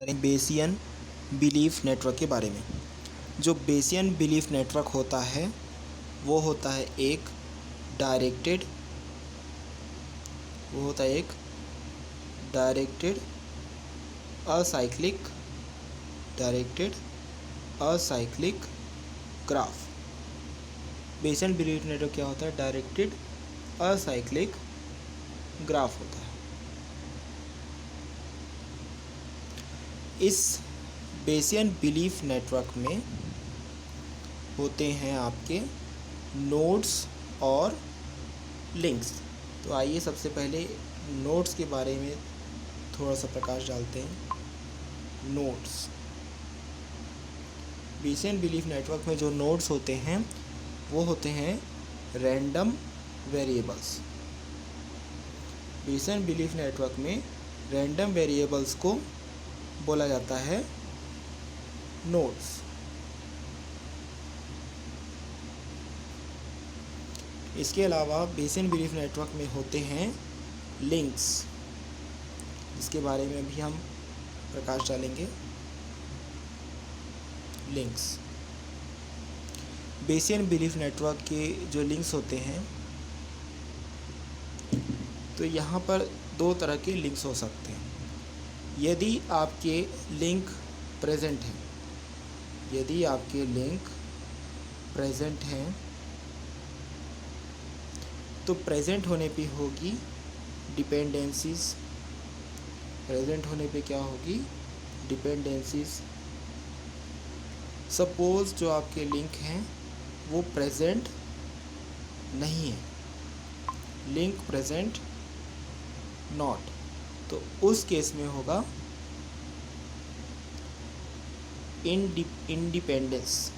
Bayesian belief network के बारे में। जो बेसियन बिलीफ नेटवर्क होता है वो होता है एक directed acyclic graph. Bayesian belief network क्या होता है? डायरेक्टेड असाइक्लिक ग्राफ होता है। इस बेसियन बिलीफ नेटवर्क में होते हैं आपके नोड्स और लिंक्स। तो आइए सबसे पहले नोड्स के बारे में थोड़ा सा प्रकाश डालते हैं। नोड्स, बेसियन बिलीफ नेटवर्क में जो नोड्स होते हैं वो होते हैं random variables. Bayesian belief network में रैंडम वेरिएबल्स को बोला जाता है नोड्स। इसके अलावा बेसियन बिलीफ नेटवर्क में होते हैं लिंक्स, इसके बारे में भी हम प्रकाश डालेंगे। लिंक्स, बेसियन बिलीफ नेटवर्क के जो लिंक्स होते हैं, तो यहाँ पर दो तरह के लिंक्स हो सकते हैं। यदि आपके लिंक प्रेजेंट हैं, तो प्रेजेंट होने पे होगी डिपेंडेंसीज। सपोज जो आपके लिंक हैं वो प्रेजेंट नहीं है, लिंक प्रेजेंट नॉट, तो उस केस में होगा इंडिपेंडेंस।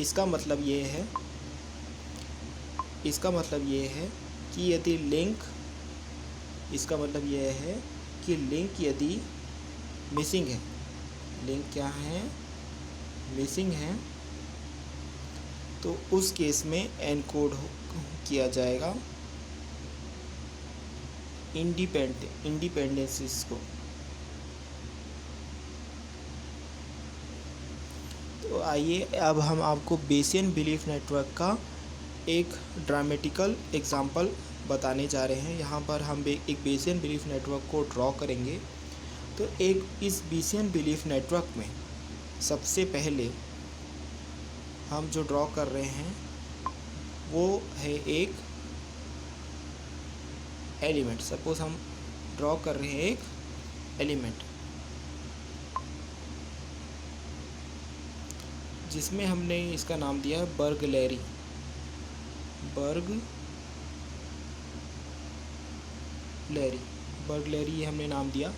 इसका मतलब ये है कि यदि लिंक यदि मिसिंग है, मिसिंग है, तो उस केस में एनकोड किया जाएगा इंडिपेंडेंसीज को। तो आइए अब हम आपको बेसियन बिलीफ नेटवर्क का एक ड्रामेटिकल एग्जाम्पल बताने जा रहे हैं। यहाँ पर हम एक बेसियन बिलीफ नेटवर्क को ड्रॉ करेंगे। तो इस बेसियन बिलीफ नेटवर्क में सबसे पहले हम जो ड्रॉ कर रहे हैं वो है एक एलिमेंट। सपोज हम ड्रॉ कर रहे हैं एक एलिमेंट जिसमें हमने इसका नाम दिया है बर्गलेरी हमने नाम दिया।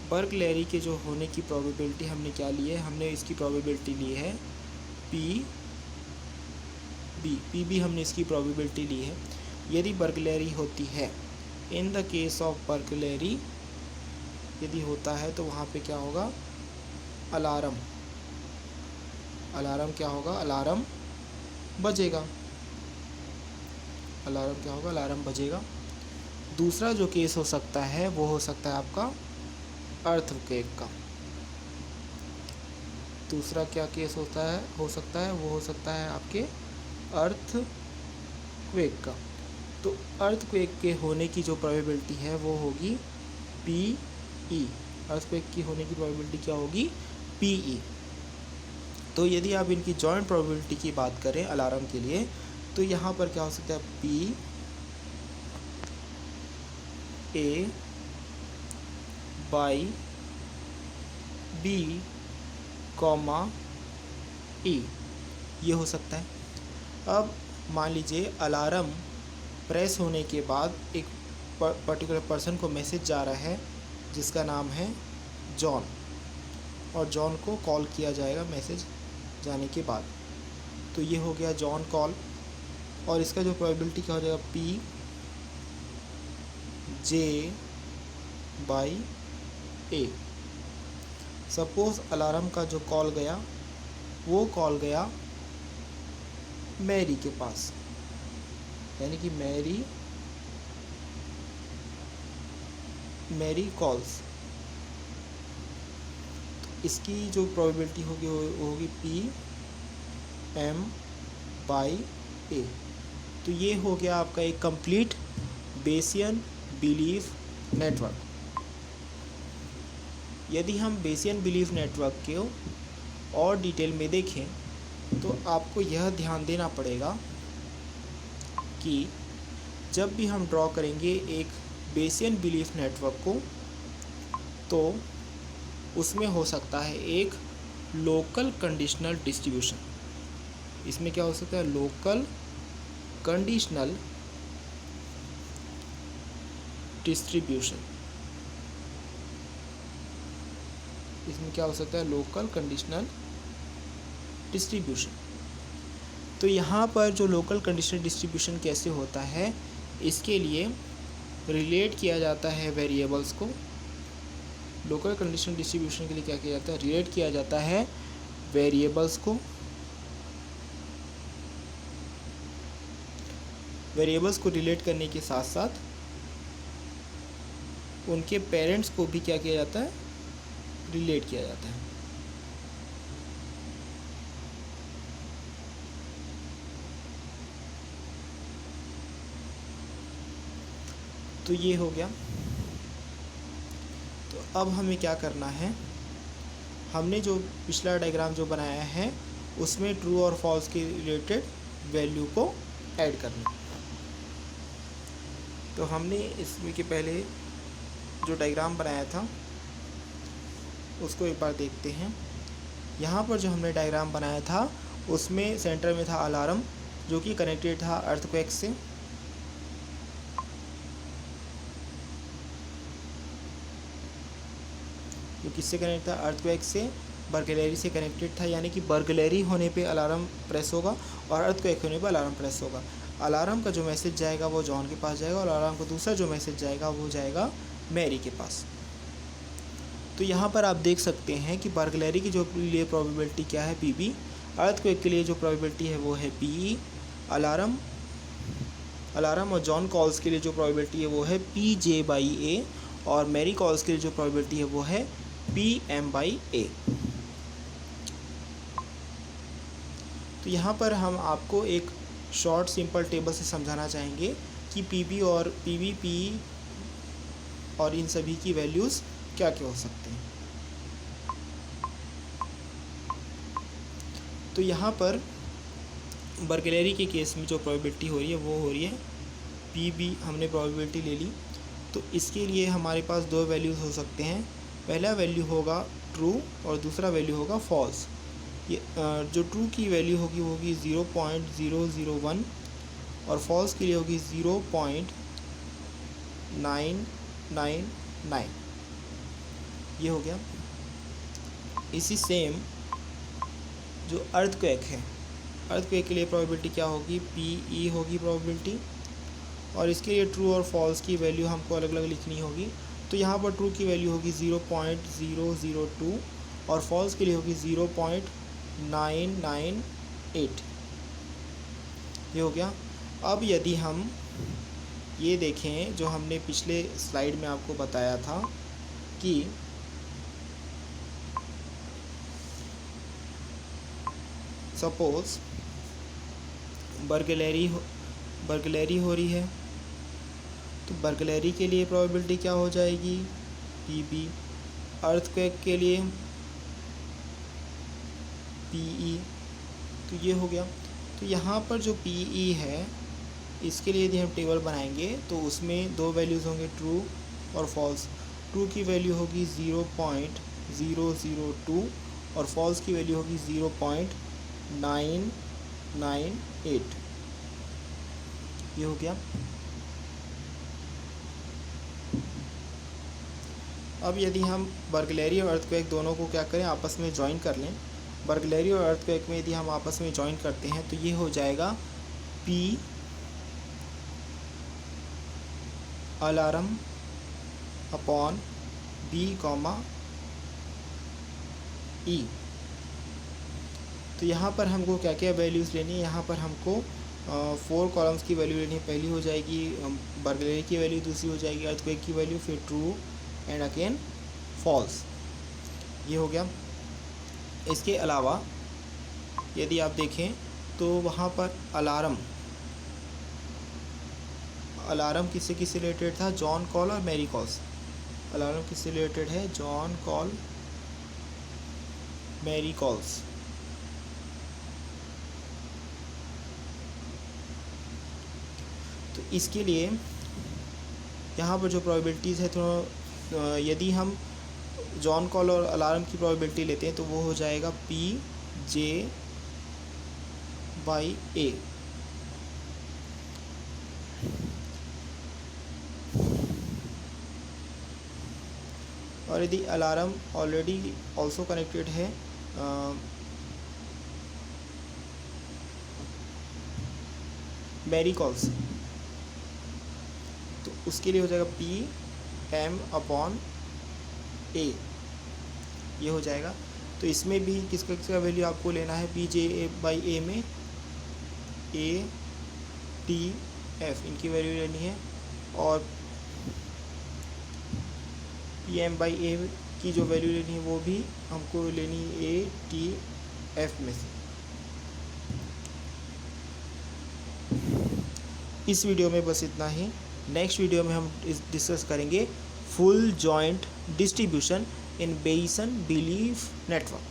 बर्गलेरी के जो होने की प्रोबेबिलिटी हमने क्या ली है? हमने इसकी प्रोबेबिलिटी ली है पी हमने इसकी प्रोबेबिलिटी ली है। यदि बर्गलेरी होती है, इन द केस ऑफ बर्गलेरी यदि होता है, तो वहाँ पे क्या होगा? अलार्म क्या होगा? अलार्म बजेगा। दूसरा जो केस हो सकता है वो हो सकता है आपका अर्थक्वेक का। दूसरा क्या केस हो सकता है वो हो सकता है आपके अर्थक्वेक का। तो अर्थक्वेक के होने की जो प्रोबेबिलिटी है वो होगी PE। अर्थक्वेक की होने की प्रोबेबिलिटी क्या होगी? PE। तो यदि आप इनकी जॉइंट प्रोबेबिलिटी की बात करें अलार्म के लिए, तो यहाँ पर क्या हो सकता है? PA by B, E ये हो सकता है। अब मान लीजिए अलार्म प्रेस होने के बाद एक पर्टिकुलर पर्सन को मैसेज जा रहा है जिसका नाम है जॉन, और जॉन को कॉल किया जाएगा मैसेज जाने के बाद। तो ये हो गया जॉन कॉल, और इसका जो प्रोबेबिलिटी क्या हो जाएगा? PJ by A। Suppose alarm का जो कॉल गया वो कॉल गया मैरी के पास, यानी कि मैरी कॉल्स। इसकी जो प्रोबेबिलिटी होगी वो होगी PM/A। तो ये हो गया आपका एक कंप्लीट बेसियन बिलीफ नेटवर्क। यदि हम बेसियन बिलीफ नेटवर्क को और डिटेल में देखें तो आपको यह ध्यान देना पड़ेगा कि जब भी हम ड्रॉ करेंगे एक बेसियन बिलीफ नेटवर्क को, तो उसमें हो सकता है एक लोकल कंडीशनल डिस्ट्रीब्यूशन। इसमें क्या हो सकता है? Local conditional distribution. इसमें क्या हो सकता है? Local conditional distribution. तो यहाँ पर जो लोकल कंडीशनल डिस्ट्रीब्यूशन कैसे होता है, इसके लिए रिलेट किया जाता है वेरिएबल्स को। लोकल कंडीशनल डिस्ट्रीब्यूशन के लिए क्या किया जाता है? रिलेट किया जाता है वेरिएबल्स को। वेरिएबल्स को रिलेट करने के साथ साथ उनके पेरेंट्स को भी क्या किया जाता है? रिलेट किया जाता है। तो ये हो गया। तो अब हमें क्या करना है, हमने जो पिछला डायग्राम जो बनाया है उसमें ट्रू और फॉल्स के रिलेटेड वैल्यू को ऐड करना। तो हमने इसमें के पहले जो डायग्राम बनाया था उसको एक बार देखते हैं। यहाँ पर जो हमने डायग्राम बनाया था उसमें सेंटर में था अलार्म, जो कि कनेक्टेड था अर्थक्वेक से। जो किससे कनेक्ट था? अर्थक्वेक से। बर्गलरी से कनेक्टेड था, यानी कि बर्गलरी होने पे अलार्म प्रेस होगा और अर्थक्वेक होने पे अलार्म प्रेस होगा। अलार्म का जो मैसेज जाएगा वो जॉन के पास जाएगा और अलार्म का दूसरा जो मैसेज जाएगा वो जाएगा मैरी के पास। तो यहाँ पर आप देख सकते हैं कि बर्गलरी की जो लिए प्रोबेबिलिटी क्या है? PB। अर्थक्वेक के लिए जो प्रोबेबिलिटी है वो है PE। अलार्म और जॉन कॉल्स के लिए जो प्रोबेबिलिटी है वो है PJ/A। और मैरी कॉल्स के लिए जो प्रोबेबिलिटी है वो है PM/A। तो यहाँ पर हम आपको एक शॉर्ट सिंपल टेबल से समझाना चाहेंगे कि PB और PB, PE और इन सभी की वैल्यूज़ क्या क्या हो सकते हैं। तो यहाँ पर बर्गलरी के केस में जो प्रोबेबिलिटी हो रही है वो हो रही है PB। हमने प्रोबेबिलिटी ले ली, तो इसके लिए हमारे पास दो वैल्यूज़ हो सकते हैं। पहला वैल्यू होगा ट्रू और दूसरा वैल्यू होगा फॉल्स। ये जो ट्रू की वैल्यू होगी वो होगी 0.001 और फॉल्स के लिए होगी 0.999। ये हो गया। इसी सेम जो अर्थक्वेक है, अर्थक्वेक के लिए प्रोबेबिलिटी क्या होगी? PE होगी प्रोबेबिलिटी, और इसके लिए ट्रू और फॉल्स की वैल्यू हमको अलग अलग लिखनी होगी। तो यहाँ पर ट्रू की वैल्यू होगी 0.002 और फॉल्स के लिए होगी 0.998। ये हो गया। अब यदि हम ये देखें जो हमने पिछले स्लाइड में आपको बताया था कि सपोज़ बर्गलरी हो रही है, तो बर्गलरी के लिए प्रोबेबिलिटी क्या हो जाएगी? PB। अर्थक्वेक के लिए PE। तो ये हो गया। तो यहाँ पर जो PE है इसके लिए यदि हम टेबल बनाएंगे तो उसमें दो वैल्यूज़ होंगे, ट्रू और फॉल्स। ट्रू की वैल्यू होगी 0.002 और फॉल्स की वैल्यू होगी 0.998। ये हो गया। अब यदि हम बर्गलरी और अर्थक्वेक दोनों को क्या करें? आपस में ज्वाइन कर लें। बर्गलरी और अर्थक्वेक में यदि हम आपस में ज्वाइन करते हैं तो ये हो जाएगा P alarm upon B, E। तो यहाँ पर हमको क्या क्या वैल्यूज़ लेनी है, यहाँ पर हमको 4 कॉलम्स की वैल्यू लेनी है। पहली हो जाएगी बर्गलरी की वैल्यू, दूसरी हो जाएगी अर्थक्वेक की वैल्यू, फिर ट्रू एंड अगेन फॉल्स। ये हो गया। इसके अलावा यदि आप देखें तो वहाँ पर अलार्म किससे रिलेटेड था, जॉन कॉल और मैरी कॉल्स। अलार्म किससे रिलेटेड है, जॉन कॉल मैरी कॉल्स। तो इसके लिए यहाँ पर जो प्रोबेबिलिटीज़ है, तो यदि हम जॉन कॉल और अलार्म की प्रोबेबिलिटी लेते हैं तो वो हो जाएगा P/J/A। और यदि अलार्म ऑलरेडी ऑल्सो कनेक्टेड है मैरी कॉल्स, तो उसके लिए हो जाएगा PM/A, ये हो जाएगा। तो इसमें भी किसका वैल्यू आपको लेना है, P/J/A में ATF इनकी वैल्यू लेनी है, और PM/A की जो वैल्यू लेनी है वो भी हमको लेनी है ATF में से। इस वीडियो में बस इतना ही। नेक्स्ट वीडियो में हम डिस्कस करेंगे full joint distribution in Bayesian belief network.